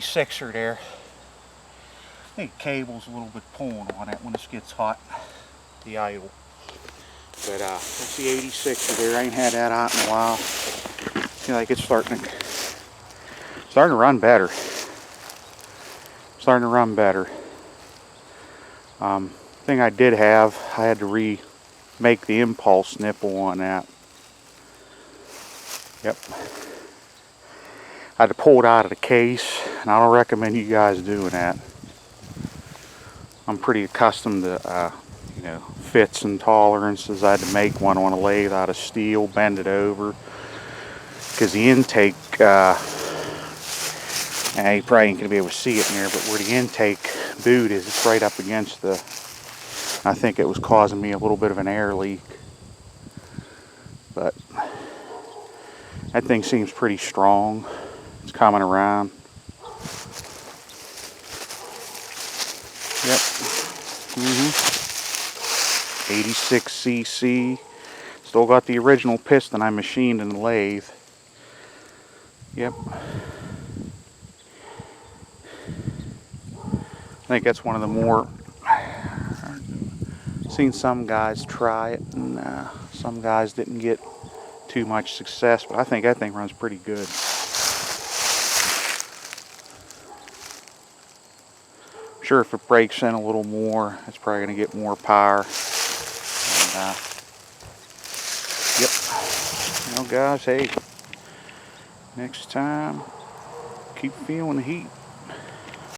86er there. I think the cable's a little bit pulling on it when this gets hot, the idle. But that's the 86er there. I ain't had that out in a while. I feel like it's starting to run better. Starting to run better. Thing I did have, I had to remake the impulse nipple on that. Yep. I had to pull it out of the case, and I don't recommend you guys doing that. I'm pretty accustomed to, you know, fits and tolerances. I had to make one on a lathe out of steel, bend it over, because the intake, and you probably ain't gonna be able to see it in there, but where the intake boot is, it's right up against the. I think it was causing me a little bit of an air leak, but that thing seems pretty strong. It's coming around. Yep. 86cc. Still got the original piston I machined in the lathe. Yep. I think that's one of the more. Seen some guys try it, and some guys didn't get too much success, but I think that thing runs pretty good. I'm sure if it breaks in a little more, it's probably going to get more power. And, yep. Well, guys, hey, next time, keep feeling the heat.